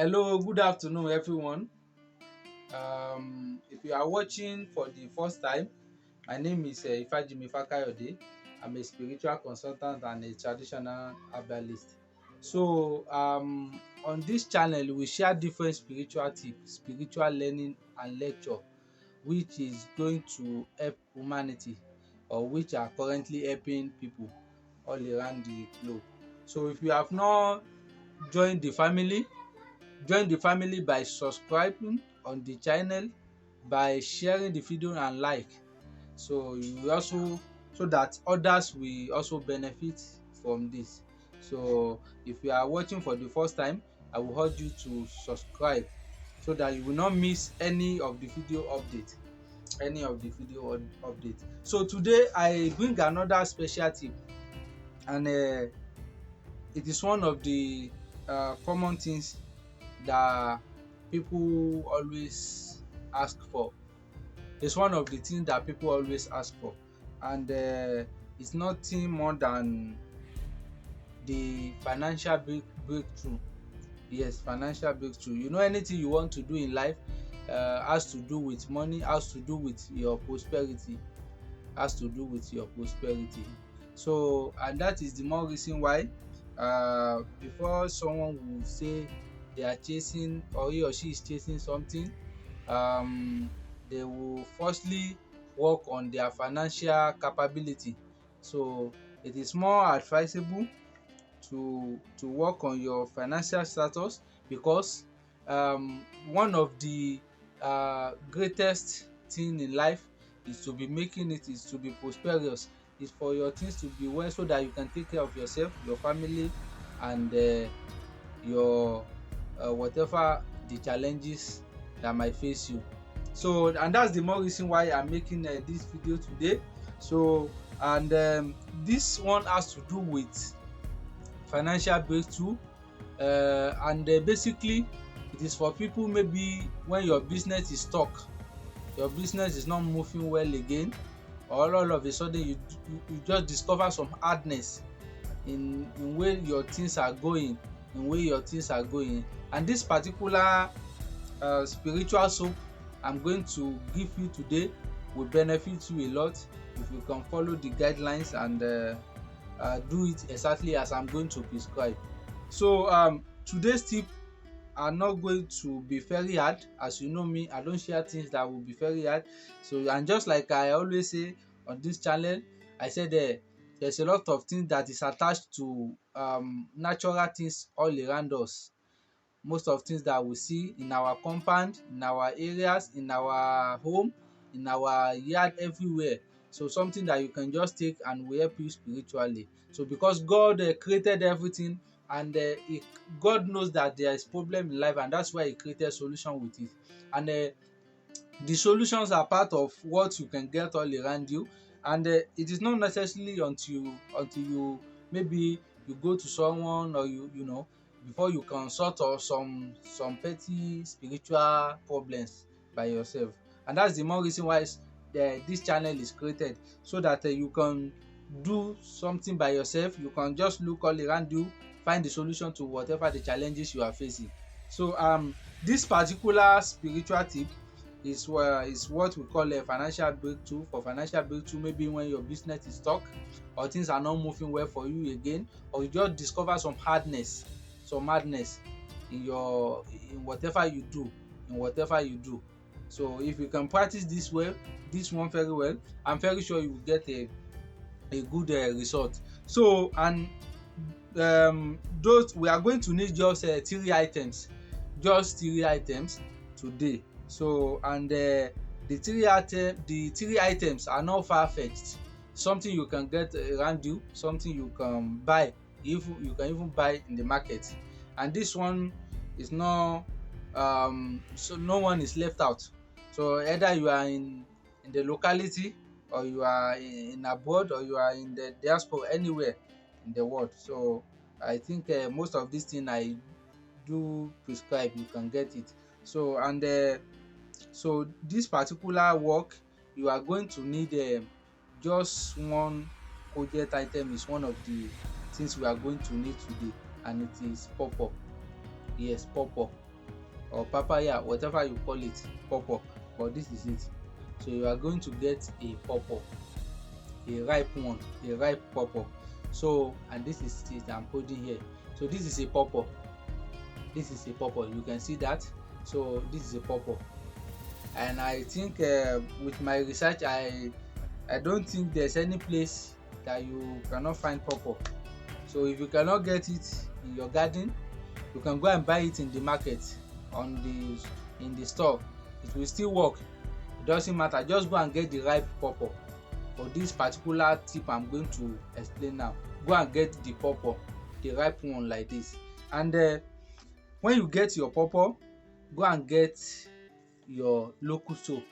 Hello, good afternoon, everyone. If you are watching for the first time, my name is Ifajimi Fakayode. I'm a spiritual consultant and a traditional herbalist. On this channel, we share different spiritual tips, spiritual learning, and lecture, which is going to help humanity, or which are currently helping people all around the globe. So, if you have not joined the family, join the family by subscribing on the channel, by sharing the video and like, so you will also, so that others will also benefit from this. So if you are watching for the first time, I will urge you to subscribe so that you will not miss any of the video update. So today I bring another special tip, and it is one of the common things that people always ask for. It's one of the things that people always ask for, and it's nothing more than the financial breakthrough. Yes, financial breakthrough. You know, anything you want to do in life has to do with money, has to do with your prosperity, has to do with your prosperity. So, and that is the more reason why before someone will say they are chasing, or he or she is chasing something, um, they will firstly work on their financial capability. So it is more advisable to work on your financial status, because one of the greatest thing in life is to be making it, is to be prosperous, is for your things to be well, so that you can take care of yourself, your family, and your whatever the challenges that might face you. So, and that's the more reason why I'm making this video today. So, and this one has to do with financial breakthrough, and basically it is for people, maybe when your business is stuck, your business is not moving well again, or all of a sudden you just discover some hardness in where your things are going, and this particular spiritual soap I'm going to give you today will benefit you a lot if you can follow the guidelines and do it exactly as I'm going to prescribe. So today's tip are not going to be very hard. As you know me, I don't share things that will be very hard. So, and just like I always say on this channel, I said there's a lot of things that is attached to natural things all around us. Most of things that we see in our compound, in our areas, in our home, in our yard, everywhere. So something that you can just take and will help you spiritually. So because God created everything, and God knows that there is problem in life, and that's why he created solution with it. And the solutions are part of what you can get all around you, and it is not necessarily until you, maybe you go to someone, or you know, before you can sort of some petty spiritual problems by yourself. And that's the more reason why this channel is created, so that you can do something by yourself. You can just look all around you, find the solution to whatever the challenges you are facing. So this particular spiritual tip is what we call a financial breakthrough. For financial breakthrough, maybe when your business is stuck, or things are not moving well for you again, or you just discover some hardness, some madness in whatever you do, So if you can practice this one very well, I'm very sure you will get a good result. So, and those, we are going to need just three items today. So, and the three items are not far-fetched. Something you can get around you, something you can buy, if you can even buy in the market. And this one is not, so no one is left out. So either you are in the locality, or you are in abroad, or you are in the diaspora, anywhere in the world. So I think most of these things I do prescribe, you can get it. So, and so this particular work, you are going to need just one coded item, is one of the things we are going to need today, and it is pawpaw. Yes, pawpaw. or papaya, whatever you call it, pawpaw, but this is it. So you are going to get a pawpaw, a ripe one, a ripe pawpaw. So, and this is it I'm holding here. So this is a pawpaw, this is a pawpaw, you can see that. So this is a pawpaw, and I think with my research, I don't think there's any place that you cannot find pawpaw. So if you cannot get it in your garden, you can go and buy it in the market, on in the store. It will still work. It doesn't matter, just go and get the ripe pawpaw. For this particular tip I'm going to explain now, go and get the pawpaw, the ripe one like this. And when you get your pawpaw, go and get your local soap,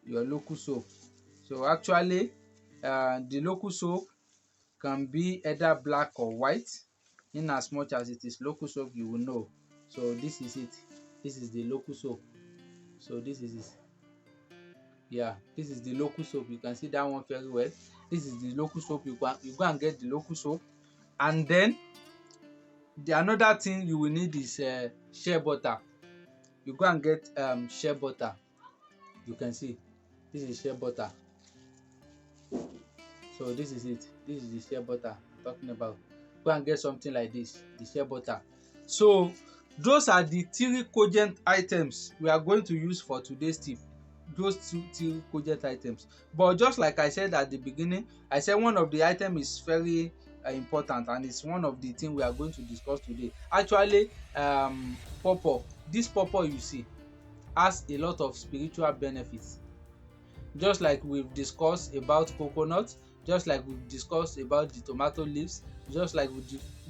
your local soap. So actually the local soap can be either black or white. In as much as it is local soap, you will know. So this is it, this is the local soap. So this is it, yeah, this is the local soap. You can see that one very well. This is the local soap. You go and get the local soap. And then the another thing you will need is shea butter. You go and get shea butter. You can see this is shea butter. So this is it, this is the shea butter I'm talking about. Go and get something like this, the shea butter. So those are the three cogent items we are going to use for today's tip. Those three cogent items. But just like I said at the beginning, I said one of the item is very important, and it's one of the things we are going to discuss today. Actually, pawpaw, this pawpaw you see has a lot of spiritual benefits. Just like we've discussed about coconut, just like we've discussed about the tomato leaves, just like we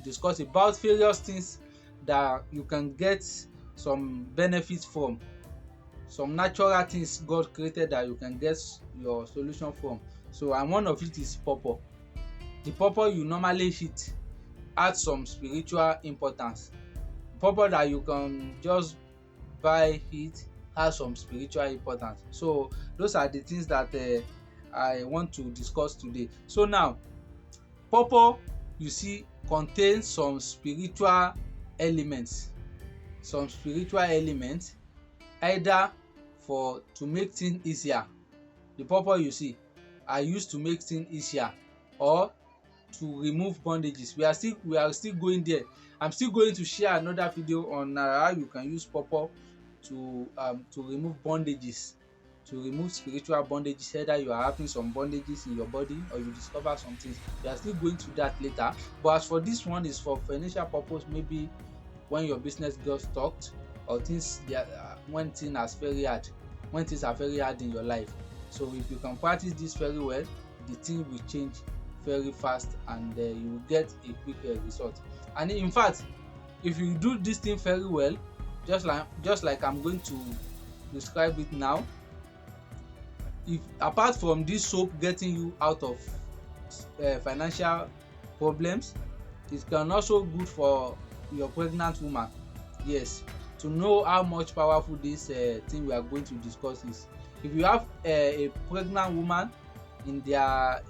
discussed about various things that you can get some benefits from, some natural things God created that you can get your solution from. So, and one of it is pawpaw. The pawpaw you normally eat has some spiritual importance. Pawpaw that you can just buy it has some spiritual importance. So those are the things that I want to discuss today. So now, pawpaw you see contains some spiritual elements, either for to make things easier. The pawpaw you see are used to make things easier, or to remove bondages. We are still going there. I'm still going to share another video on how you can use pawpaw to remove bondages, to remove spiritual bondages. Either you are having some bondages in your body, or you discover some things. We are still going to that later. But as for this one, is for financial purpose. Maybe when your business gets stuck, or things when things are very hard in your life. So if you can practice this very well, the thing will change very fast, and you will get a quick result. And in fact, if you do this thing very well, just like I'm going to describe it now, if apart from this soap getting you out of financial problems, it can also good for your pregnant woman. Yes, to know how much powerful this thing we are going to discuss is. If you have a pregnant woman in their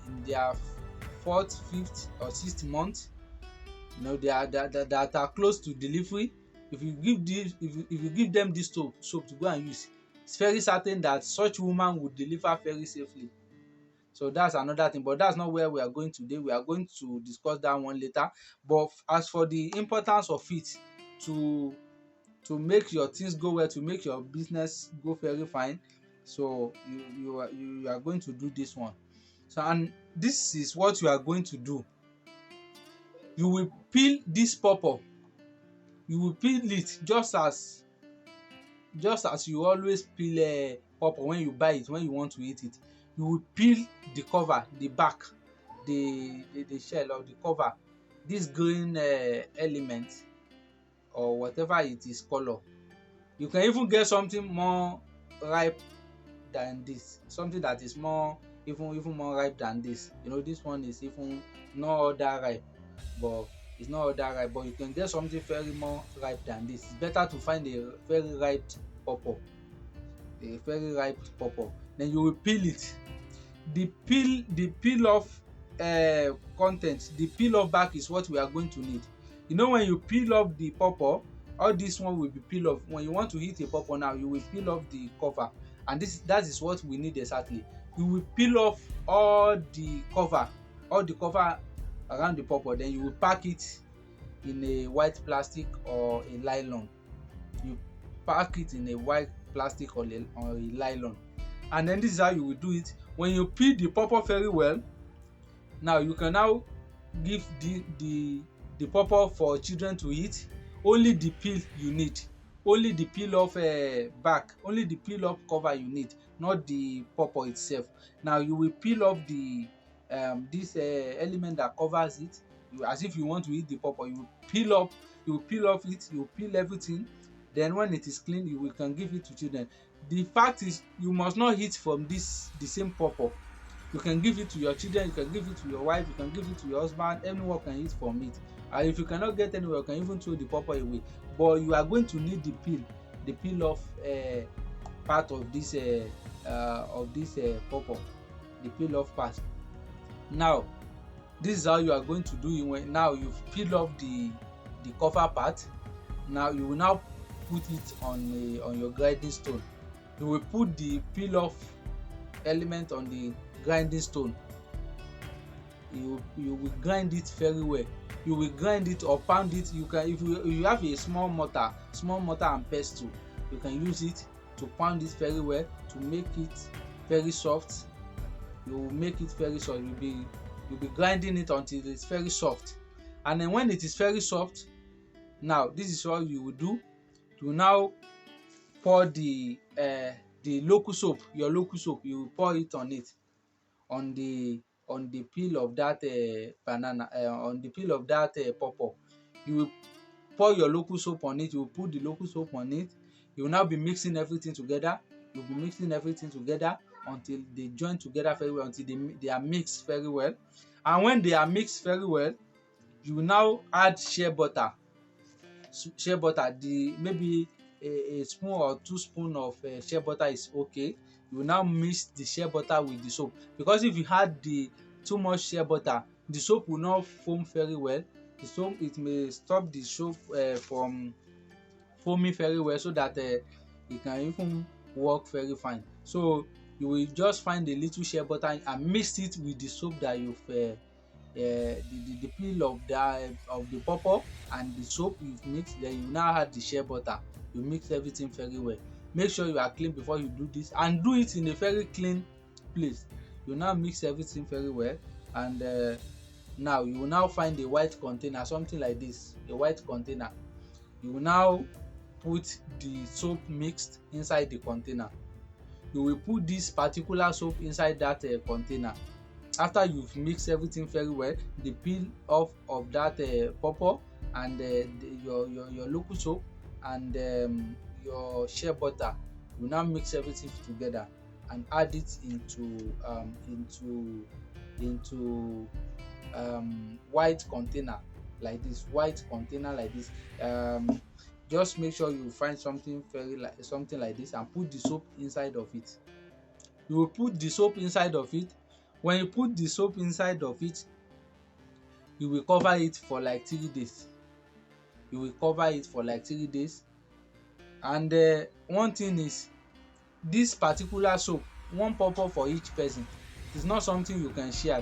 fourth, fifth, or sixth month, that are close to delivery, if you give them this soap to go and use, it's very certain that such woman will deliver very safely. So that's another thing, but that's not where we are going today. We are going to discuss that one later. But as for the importance of it to make your things go well, to make your business go very fine, so you are going to do this one. So, and this is what you are going to do. You will peel this pawpaw. You will peel it just as you always peel pawpaw when you buy it, when you want to eat it. You will peel the cover, the back, the shell of the cover, this green element, or whatever it is color. You can even get something more ripe than this, something that is more even more ripe than this. This one is even not all that ripe, but it's not all that ripe, but you can get something very more ripe than this. It's better to find a very ripe pawpaw, then you will peel it. The peel off content, the peel off back is what we are going to need. When you peel off the pawpaw, All this one will be peel off. When you want to eat a pawpaw now, you will peel off the cover, and that is what we need exactly. You will peel off all the cover around the pawpaw, then you will pack it in a white plastic or a nylon. You pack it in a white plastic or a nylon, and then this is how you will do it. When you peel the pawpaw very well, now you can now give the pawpaw for children to eat. Only the peel you need, only the peel off back, only the peel off cover you need, not the pawpaw itself. Now you will peel off the this element that covers it. As if you want to eat the pawpaw, you will peel off it, you will peel everything. Then when it is clean, you will can give it to children. The fact is, you must not eat from the same pawpaw. You can give it to your children, you can give it to your wife, you can give it to your husband. Anyone can eat from it. And if you cannot get anywhere, you can even throw the pawpaw away. But you are going to need the peel off part of this pawpaw, the peel off part. Now this is how you are going to do it. When now you've peeled off the cover part, now you will now put it on your grinding stone. You will put the peel off element on the grinding stone. You will grind it very well. You will grind it or pound it. You can, if you have a small mortar and pestle, you can use it to pound it very well to make it very soft. You will make it very soft. You'll be grinding it until it's very soft. And then when it is very soft, now this is what you will do. You will now pour the local soap, your local soap. You will pour it on it, on the peel of that banana, on the peel of that pawpaw. You will pour your local soap on it. You will put the local soap on it. You will now be mixing everything together. You will be mixing everything together until they join together very well, until they are mixed very well. And when they are mixed very well, you will now add shea butter. The maybe a spoon or 2 spoon of shea butter is okay. You will now mix the shea butter with the soap, because if you add the too much shea butter, the soap will not foam very well. The soap, it may stop the soap from foaming very well, so that it can even work very fine. So you will just find a little shea butter and mix it with the soap that you've the peel of the pawpaw and the soap you've mixed. Then you now add the shea butter. You mix everything very well. Make sure you are clean before you do this, and do it in a very clean place. You now mix everything very well, and now you will now find a white container, something like this, a white container. You will now put the soap mixed inside the container. You will put this particular soap inside that container. After you've mixed everything very well, the peel off of that pawpaw and your local soap and your shea butter, you now mix everything together and add it into white container like this, just make sure you find something like this and put the soap inside of it. You will put the soap inside of it. When you put the soap inside of it, you will cover it for like 3 days. And one thing is, this particular soap, one pawpaw for each person, is not something you can share.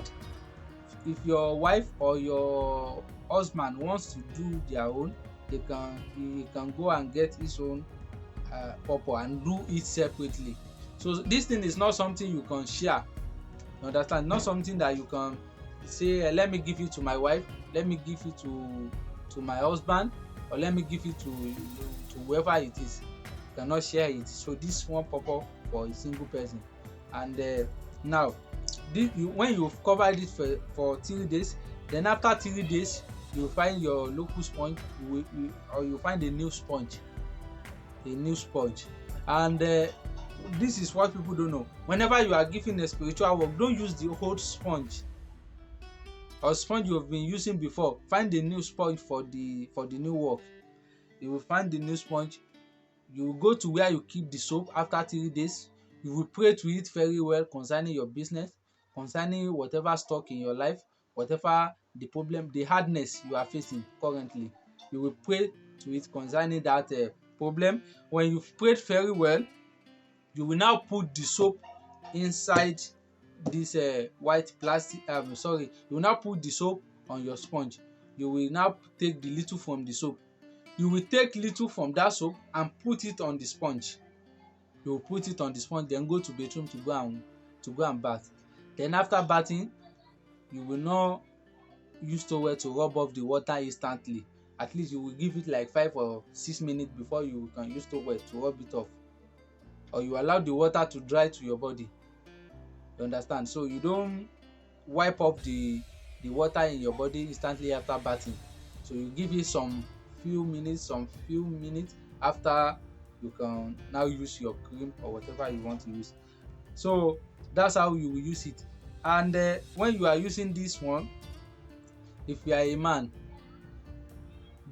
If your wife or your husband wants to do their own, he can go and get his own pawpaw and do it separately. So this thing is not something you can share. You understand? Not something that you can say, let me give it to my wife, let me give it to my husband, or let me give it to whoever it is. You cannot share it. So this one pawpaw for a single person. And now when you've covered it for 3 days, then after 3 days you find your local sponge, or you find a new sponge. And this is what people don't know. Whenever you are giving a spiritual work, don't use the old sponge or sponge you have been using before. Find a new sponge for the new work. You will find the new sponge. You will go to where you keep the soap after 3 days. You will pray to it very well concerning your business, concerning whatever stock in your life, whatever the problem, the hardness you are facing currently. You will pray to it concerning that problem. When you've prayed very well, you will now put the soap inside this white plastic, sorry, you will now put the soap on your sponge. You will now take the little from the soap. You will take little from that soap and put it on the sponge. You will put it on the sponge, then go to bathroom to go and bath. Then after bathing, you will not use towel to rub off the water instantly. At least you will give it like 5 or 6 minutes before you can use towel to rub it off, or you allow the water to dry to your body. You understand? So you don't wipe off the water in your body instantly after bathing. So you give it some few minutes after. You can now use your cream or whatever you want to use. So that's how you will use it. And when you are using this one, if you are a man,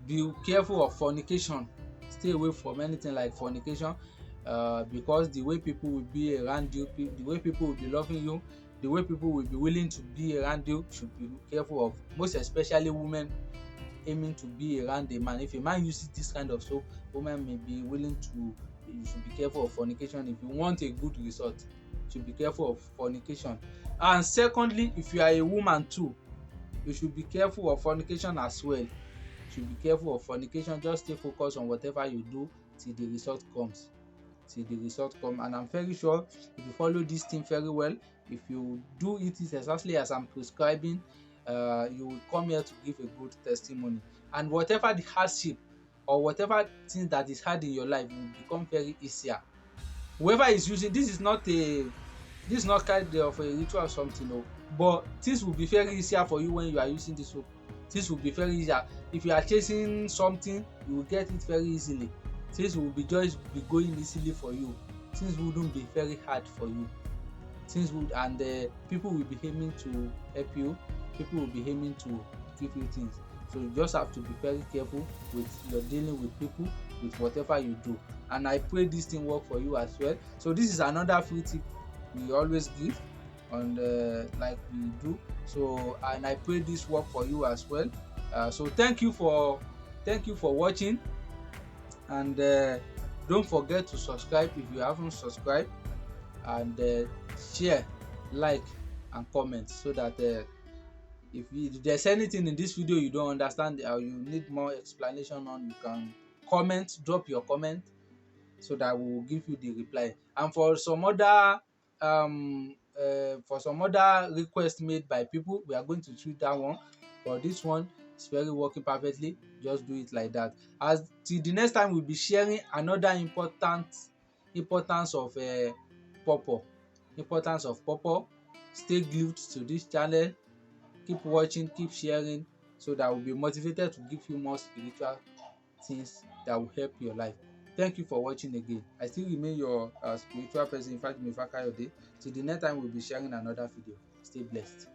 be careful of fornication. Stay away from anything like fornication, because the way people will be around you, the way people will be loving you, the way people will be willing to be around you, should be careful of. Most especially women aiming to be around a man. If a man uses this kind of soap, women may be willing to. You should be careful of fornication. If you want a good result, you should be careful of fornication. And secondly, if you are a woman too, you should be careful of fornication as well. You should be careful of fornication. Just stay focused on whatever you do till the result comes. And I'm very sure if you follow this thing very well, if you do it exactly as I'm prescribing, you will come here to give a good testimony. And whatever the hardship or whatever thing that is hard in your life will become very easier. Whoever is using this is not kind of a ritual or something, no, but things will be very easier for you when you are using this soap. Things will be very easier. If you are chasing something, you will get it very easily. Things will be just be going easily for you. Things wouldn't be very hard for you. Things would, and people will be aiming to help you. People will be aiming to give you things. So you just have to be very careful with your dealing with people, with whatever you do. And I pray this thing work for you as well. So this is another free tip we always give, and like we do. So, and I pray this work for you as well. So thank you for watching, and don't forget to subscribe if you haven't subscribed, and share, like, and comment, so that if there's anything in this video you don't understand or you need more explanation on, you can drop your comment, so that we will give you the reply. And for some other requests made by people, we are going to treat that one. But this one is very working perfectly. Just do it like that. As till the next time, we'll be sharing another importance of pawpaw. Stay glued to this channel. Keep watching, keep sharing, so that we'll be motivated to give you more spiritual things that will help your life. Thank you for watching again. I still remain your spiritual person, in fact, Mifaka Yode. Till the next time, we'll be sharing another video. Stay blessed.